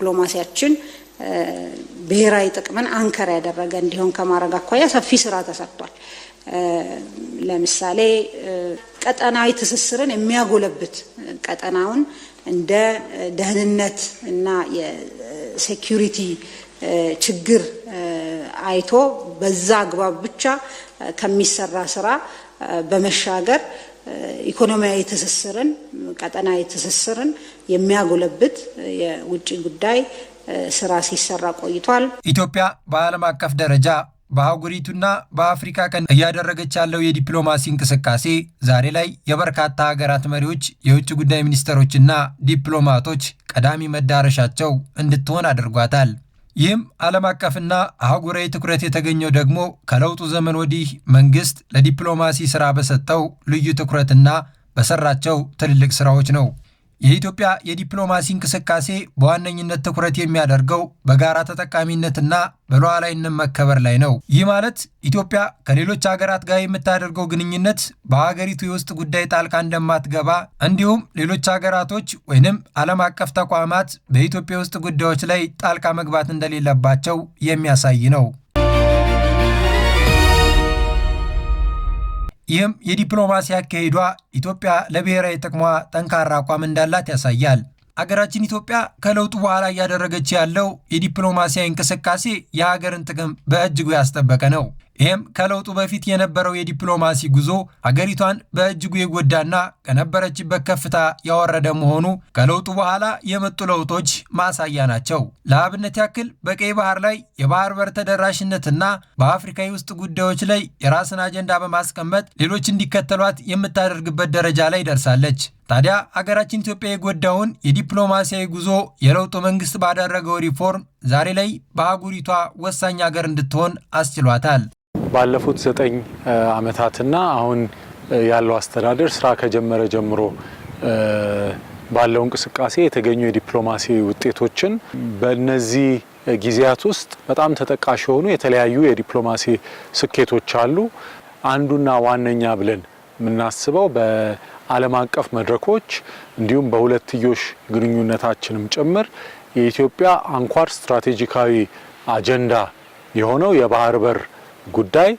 ዲፕሎማሲያችን ብሔራዊ ጥቅምን አንከር ያደረገ እንዲሆን ከማረግ አኳያ ሰፊ ስራ ተሰርቷል። ለምሳሌ ቀጠናዊ ትስስርን የሚያጎለብት ቀጠናውን እንደ ደህንነት እና የሴኩሪቲ ችግር አይቶ በዛ አግባብ ብቻ ከሚሰራ ስራ በመሻገር ኢኮኖሚያዊ ትስስርን ቀጠናዊ ትስስርን የሚያጎለብት የውጭ ጉዳይ ስራ ሲሰራ ቆይቷል። ኢትዮጵያ በዓለም አቀፍ ደረጃ በአህጉሪቱና በአፍሪካ ቀንድ እያደረገች ያለው የዲፕሎማሲ እንቅስቃሴ ዛሬ ላይ የበርካታ ሀገራት መሪዎች፣ የውጭ ጉዳይ ሚኒስትሮችና ዲፕሎማቶች ቀዳሚ መዳረሻቸው እንድትሆን አድርጓታል። ይህም ዓለም አቀፍና አህጉራዊ ትኩረት የተገኘው ደግሞ ከለውጡ ዘመን ወዲህ መንግስት ለዲፕሎማሲ ስራ በሰጠው ልዩ ትኩረትና በሰራቸው ትልልቅ ስራዎች ነው። የኢትዮጵያ የዲፕሎማሲ እንቅስቃሴ በዋነኝነት ትኩረት የሚያደርገው በጋራ ተጠቃሚነትና በሉዓላዊነት መከበር ላይ ነው። ይህ ማለት ኢትዮጵያ ከሌሎች ሀገራት ጋር የምታደርገው ግንኙነት በሀገሪቱ የውስጥ ጉዳይ ጣልቃ እንደማትገባ እንዲሁም ሌሎች ሀገራቶች ወይንም ዓለም አቀፍ ተቋማት በኢትዮጵያ ውስጥ ጉዳዮች ላይ ጣልቃ መግባት እንደሌለባቸው የሚያሳይ ነው። ይህም የዲፕሎማሲ አካሄዷ ኢትዮጵያ ለብሔራዊ ጥቅሟ ጠንካራ አቋም እንዳላት ያሳያል። አገራችን ኢትዮጵያ ከለውጡ በኋላ እያደረገች ያለው የዲፕሎማሲያዊ እንቅስቃሴ የሀገርን ጥቅም በእጅጉ ያስጠበቀ ነው። ይህም ከለውጡ በፊት የነበረው የዲፕሎማሲ ጉዞ ሀገሪቷን በእጅጉ የጎዳና ከነበረችበት ከፍታ ያወረደ መሆኑ ከለውጡ በኋላ የመጡ ለውጦች ማሳያ ናቸው። ለአብነት ያክል በቀይ ባህር ላይ የባህር በር ተደራሽነትና በአፍሪካ የውስጥ ጉዳዮች ላይ የራስን አጀንዳ በማስቀመጥ ሌሎች እንዲከተሏት የምታደርግበት ደረጃ ላይ ደርሳለች። ታዲያ አገራችን ኢትዮጵያ የጎዳውን የዲፕሎማሲያዊ ጉዞ የለውጡ መንግስት ባደረገው ሪፎርም ዛሬ ላይ በአህጉሪቷ ወሳኝ ሀገር እንድትሆን አስችሏታል። ባለፉት 9 ዓመታትና አሁን ያለው አስተዳደር ስራ ከጀመረ ጀምሮ ባለው እንቅስቃሴ የተገኙ የዲፕሎማሲ ውጤቶችን በእነዚህ ጊዜያት ውስጥ በጣም ተጠቃሽ የሆኑ የተለያዩ የዲፕሎማሲ ስኬቶች አሉ። አንዱና ዋነኛ ብለን የምናስበው በዓለም አቀፍ መድረኮች እንዲሁም በሁለትዮሽ ግንኙነታችንም ጭምር የኢትዮጵያ አንኳር ስትራቴጂካዊ አጀንዳ የሆነው የባህር በር ጉዳይ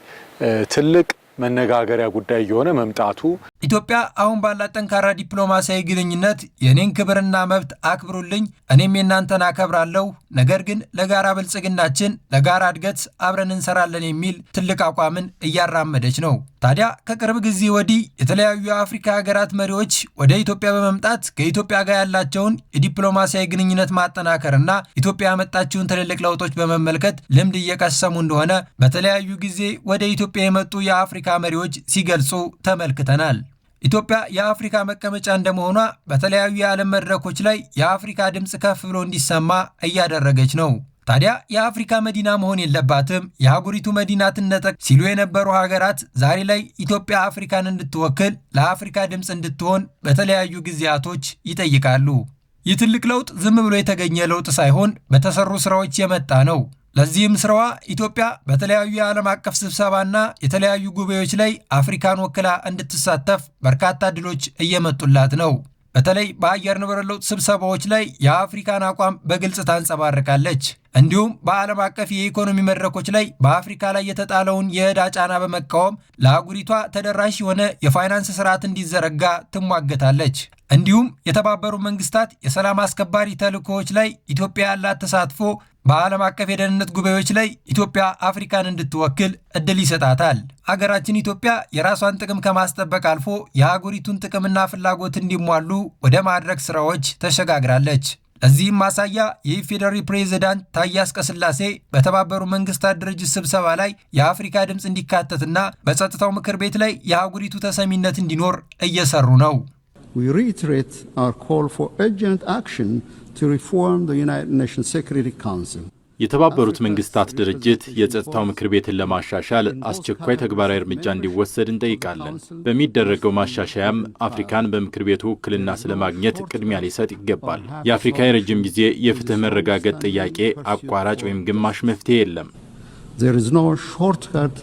ትልቅ መነጋገሪያ ጉዳይ የሆነ መምጣቱ ኢትዮጵያ አሁን ባላት ጠንካራ ዲፕሎማሲያዊ ግንኙነት የኔን ክብርና መብት አክብሩልኝ፣ እኔም የናንተን አከብራለሁ፣ ነገር ግን ለጋራ ብልጽግናችን ለጋራ እድገት አብረን እንሰራለን የሚል ትልቅ አቋምን እያራመደች ነው። ታዲያ ከቅርብ ጊዜ ወዲህ የተለያዩ የአፍሪካ ሀገራት መሪዎች ወደ ኢትዮጵያ በመምጣት ከኢትዮጵያ ጋር ያላቸውን የዲፕሎማሲያዊ ግንኙነት ማጠናከርና ኢትዮጵያ ያመጣችውን ትልልቅ ለውጦች በመመልከት ልምድ እየቀሰሙ እንደሆነ በተለያዩ ጊዜ ወደ ኢትዮጵያ የመጡ የአፍሪካ መሪዎች ሲገልጹ ተመልክተናል። ኢትዮጵያ የአፍሪካ መቀመጫ እንደመሆኗ በተለያዩ የዓለም መድረኮች ላይ የአፍሪካ ድምፅ ከፍ ብሎ እንዲሰማ እያደረገች ነው። ታዲያ የአፍሪካ መዲና መሆን የለባትም፣ የአህጉሪቱ መዲና ትነጠቅ ሲሉ የነበሩ ሀገራት ዛሬ ላይ ኢትዮጵያ አፍሪካን እንድትወክል ለአፍሪካ ድምፅ እንድትሆን በተለያዩ ጊዜያቶች ይጠይቃሉ። ይህ ትልቅ ለውጥ ዝም ብሎ የተገኘ ለውጥ ሳይሆን በተሰሩ ስራዎች የመጣ ነው። ለዚህም ስራዋ ኢትዮጵያ በተለያዩ የዓለም አቀፍ ስብሰባና የተለያዩ ጉባኤዎች ላይ አፍሪካን ወክላ እንድትሳተፍ በርካታ ድሎች እየመጡላት ነው። በተለይ በአየር ንብረት ለውጥ ስብሰባዎች ላይ የአፍሪካን አቋም በግልጽ ታንጸባርቃለች። እንዲሁም በዓለም አቀፍ የኢኮኖሚ መድረኮች ላይ በአፍሪካ ላይ የተጣለውን የዕዳ ጫና በመቃወም ለአህጉሪቷ ተደራሽ የሆነ የፋይናንስ ስርዓት እንዲዘረጋ ትሟገታለች። እንዲሁም የተባበሩት መንግስታት የሰላም አስከባሪ ተልእኮዎች ላይ ኢትዮጵያ ያላት ተሳትፎ በዓለም አቀፍ የደህንነት ጉባኤዎች ላይ ኢትዮጵያ አፍሪካን እንድትወክል እድል ይሰጣታል። አገራችን ኢትዮጵያ የራሷን ጥቅም ከማስጠበቅ አልፎ የአህጉሪቱን ጥቅምና ፍላጎት እንዲሟሉ ወደ ማድረግ ስራዎች ተሸጋግራለች። ለዚህም ማሳያ የኢፌዴሪ ፕሬዝዳንት ታዬ አጽቀሥላሴ በተባበሩት መንግስታት ድርጅት ስብሰባ ላይ የአፍሪካ ድምፅ እንዲካተትና በጸጥታው ምክር ቤት ላይ የአህጉሪቱ ተሰሚነት እንዲኖር እየሰሩ ነው። We reiterate our call for urgent action to reform the United Nations Security Council. የተባበሩት መንግስታት ድርጅት የጸጥታው ምክር ቤትን ለማሻሻል አስቸኳይ ተግባራዊ እርምጃ እንዲወሰድ እንጠይቃለን። በሚደረገው ማሻሻያም አፍሪካን በምክር ቤቱ ውክልና ስለማግኘት ቅድሚያ ሊሰጥ ይገባል። የአፍሪካ የረጅም ጊዜ የፍትህ መረጋገጥ ጥያቄ አቋራጭ ወይም ግማሽ መፍትሄ የለም። There is no shortcut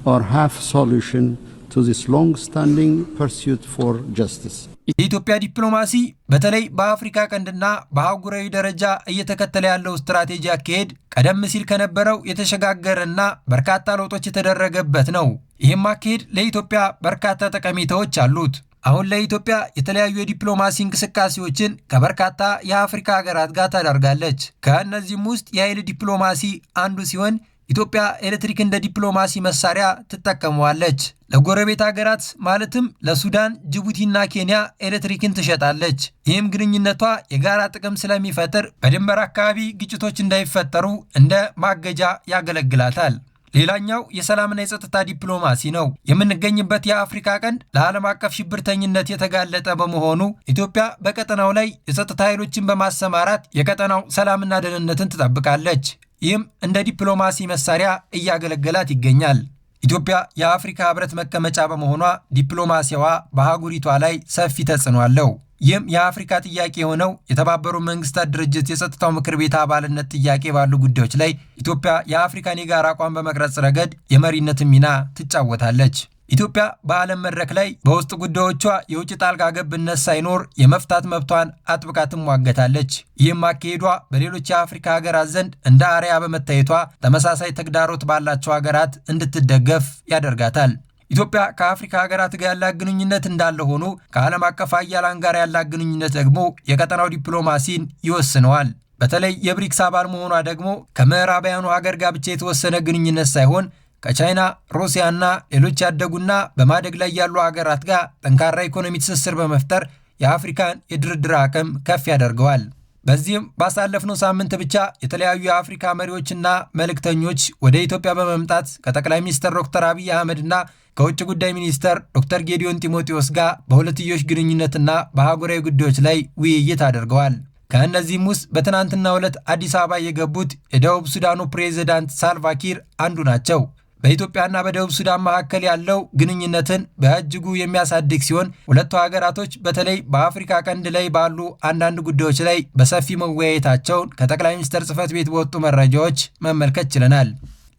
or half solution to to this long-standing pursuit for justice. የኢትዮጵያ ዲፕሎማሲ በተለይ በአፍሪካ ቀንድና በአህጉራዊ ደረጃ እየተከተለ ያለው ስትራቴጂ አካሄድ ቀደም ሲል ከነበረው የተሸጋገረና በርካታ ለውጦች የተደረገበት ነው። ይህም አካሄድ ለኢትዮጵያ በርካታ ጠቀሜታዎች አሉት። አሁን ለኢትዮጵያ የተለያዩ የዲፕሎማሲ እንቅስቃሴዎችን ከበርካታ የአፍሪካ ሀገራት ጋር ታደርጋለች። ከእነዚህም ውስጥ የኃይል ዲፕሎማሲ አንዱ ሲሆን ኢትዮጵያ ኤሌክትሪክ እንደ ዲፕሎማሲ መሳሪያ ትጠቀመዋለች። ለጎረቤት ሀገራት ማለትም ለሱዳን፣ ጅቡቲና ኬንያ ኤሌክትሪክን ትሸጣለች። ይህም ግንኙነቷ የጋራ ጥቅም ስለሚፈጥር በድንበር አካባቢ ግጭቶች እንዳይፈጠሩ እንደ ማገጃ ያገለግላታል። ሌላኛው የሰላምና የጸጥታ ዲፕሎማሲ ነው። የምንገኝበት የአፍሪካ ቀንድ ለዓለም አቀፍ ሽብርተኝነት የተጋለጠ በመሆኑ ኢትዮጵያ በቀጠናው ላይ የጸጥታ ኃይሎችን በማሰማራት የቀጠናው ሰላምና ደህንነትን ትጠብቃለች። ይህም እንደ ዲፕሎማሲ መሳሪያ እያገለገላት ይገኛል። ኢትዮጵያ የአፍሪካ ህብረት መቀመጫ በመሆኗ ዲፕሎማሲዋ በአህጉሪቷ ላይ ሰፊ ተጽዕኖ አለው። ይህም የአፍሪካ ጥያቄ የሆነው የተባበሩት መንግስታት ድርጅት የጸጥታው ምክር ቤት አባልነት ጥያቄ ባሉ ጉዳዮች ላይ ኢትዮጵያ የአፍሪካን የጋራ አቋም በመቅረጽ ረገድ የመሪነትን ሚና ትጫወታለች። ኢትዮጵያ በዓለም መድረክ ላይ በውስጥ ጉዳዮቿ የውጭ ጣልቃ ገብነት ሳይኖር የመፍታት መብቷን አጥብቃ ትሟገታለች። ይህም አካሄዷ በሌሎች የአፍሪካ ሀገራት ዘንድ እንደ አርአያ በመታየቷ ተመሳሳይ ተግዳሮት ባላቸው ሀገራት እንድትደገፍ ያደርጋታል። ኢትዮጵያ ከአፍሪካ ሀገራት ጋር ያላት ግንኙነት እንዳለ ሆኖ ከዓለም አቀፍ ኃያላን ጋር ያላት ግንኙነት ደግሞ የቀጠናው ዲፕሎማሲን ይወስነዋል። በተለይ የብሪክስ አባል መሆኗ ደግሞ ከምዕራባውያኑ ሀገር ጋር ብቻ የተወሰነ ግንኙነት ሳይሆን ከቻይና፣ ሩሲያና ሌሎች ያደጉና በማደግ ላይ ያሉ ሀገራት ጋር ጠንካራ ኢኮኖሚ ትስስር በመፍጠር የአፍሪካን የድርድር አቅም ከፍ ያደርገዋል። በዚህም ባሳለፍነው ሳምንት ብቻ የተለያዩ የአፍሪካ መሪዎችና መልእክተኞች ወደ ኢትዮጵያ በመምጣት ከጠቅላይ ሚኒስትር ዶክተር አብይ አህመድና ከውጭ ጉዳይ ሚኒስትር ዶክተር ጌዲዮን ጢሞቴዎስ ጋር በሁለትዮሽ ግንኙነትና በአህጉራዊ ጉዳዮች ላይ ውይይት አድርገዋል። ከእነዚህም ውስጥ በትናንትናው ዕለት አዲስ አበባ የገቡት የደቡብ ሱዳኑ ፕሬዝዳንት ሳልቫኪር አንዱ ናቸው። በኢትዮጵያና በደቡብ ሱዳን መካከል ያለው ግንኙነትን በእጅጉ የሚያሳድግ ሲሆን ሁለቱ ሀገራቶች በተለይ በአፍሪካ ቀንድ ላይ ባሉ አንዳንድ ጉዳዮች ላይ በሰፊ መወያየታቸውን ከጠቅላይ ሚኒስትር ጽሕፈት ቤት በወጡ መረጃዎች መመልከት ችለናል።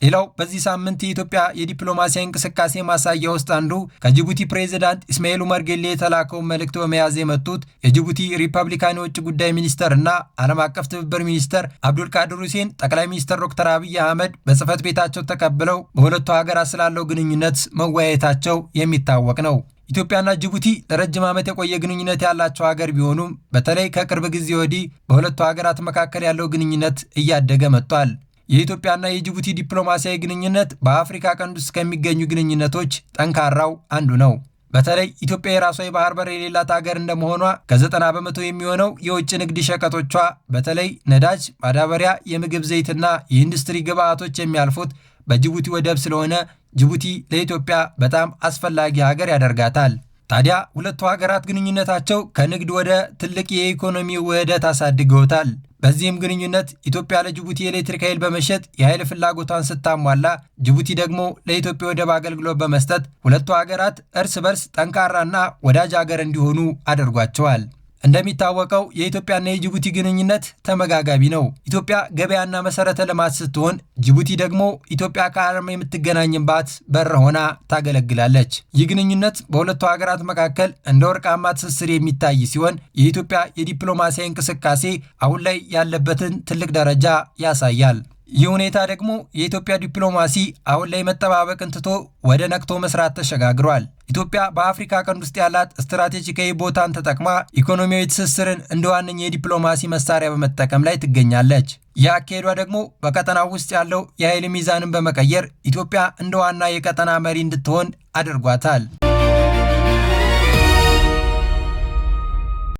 ሌላው በዚህ ሳምንት የኢትዮጵያ የዲፕሎማሲያዊ እንቅስቃሴ ማሳያ ውስጥ አንዱ ከጅቡቲ ፕሬዝዳንት ኢስማኤል ኡመር ጌሌ የተላከውን መልእክት በመያዝ የመጡት የጅቡቲ ሪፐብሊካን የውጭ ጉዳይ ሚኒስተር እና ዓለም አቀፍ ትብብር ሚኒስተር አብዱልቃድር ሁሴን ጠቅላይ ሚኒስትር ዶክተር አብይ አህመድ በጽሕፈት ቤታቸው ተቀብለው በሁለቱ ሀገራት ስላለው ግንኙነት መወያየታቸው የሚታወቅ ነው። ኢትዮጵያና ጅቡቲ ለረጅም ዓመት የቆየ ግንኙነት ያላቸው ሀገር ቢሆኑም በተለይ ከቅርብ ጊዜ ወዲህ በሁለቱ ሀገራት መካከል ያለው ግንኙነት እያደገ መጥቷል። የኢትዮጵያና የጅቡቲ ዲፕሎማሲያዊ ግንኙነት በአፍሪካ ቀንድ ውስጥ ከሚገኙ ግንኙነቶች ጠንካራው አንዱ ነው። በተለይ ኢትዮጵያ የራሷ የባህር በር የሌላት ሀገር እንደመሆኗ ከ90 በመቶ የሚሆነው የውጭ ንግድ ሸቀጦቿ በተለይ ነዳጅ፣ ማዳበሪያ፣ የምግብ ዘይትና የኢንዱስትሪ ግብዓቶች የሚያልፉት በጅቡቲ ወደብ ስለሆነ ጅቡቲ ለኢትዮጵያ በጣም አስፈላጊ ሀገር ያደርጋታል። ታዲያ ሁለቱ ሀገራት ግንኙነታቸው ከንግድ ወደ ትልቅ የኢኮኖሚ ውህደት አሳድገውታል። በዚህም ግንኙነት ኢትዮጵያ ለጅቡቲ የኤሌክትሪክ ኃይል በመሸጥ የኃይል ፍላጎቷን ስታሟላ፣ ጅቡቲ ደግሞ ለኢትዮጵያ ወደብ አገልግሎት በመስጠት ሁለቱ ሀገራት እርስ በርስ ጠንካራና ወዳጅ ሀገር እንዲሆኑ አድርጓቸዋል። እንደሚታወቀው የኢትዮጵያና የጅቡቲ ግንኙነት ተመጋጋቢ ነው። ኢትዮጵያ ገበያና መሰረተ ልማት ስትሆን፣ ጅቡቲ ደግሞ ኢትዮጵያ ከዓለም የምትገናኝባት በር ሆና ታገለግላለች። ይህ ግንኙነት በሁለቱ ሀገራት መካከል እንደ ወርቃማ ትስስር የሚታይ ሲሆን የኢትዮጵያ የዲፕሎማሲያዊ እንቅስቃሴ አሁን ላይ ያለበትን ትልቅ ደረጃ ያሳያል። ይህ ሁኔታ ደግሞ የኢትዮጵያ ዲፕሎማሲ አሁን ላይ መጠባበቅን ትቶ ወደ ነቅቶ መስራት ተሸጋግሯል። ኢትዮጵያ በአፍሪካ ቀንድ ውስጥ ያላት ስትራቴጂካዊ ቦታን ተጠቅማ ኢኮኖሚያዊ ትስስርን እንደ ዋነኛ የዲፕሎማሲ መሳሪያ በመጠቀም ላይ ትገኛለች። ይህ አካሄዷ ደግሞ በቀጠናው ውስጥ ያለው የኃይል ሚዛንን በመቀየር ኢትዮጵያ እንደ ዋና የቀጠና መሪ እንድትሆን አድርጓታል።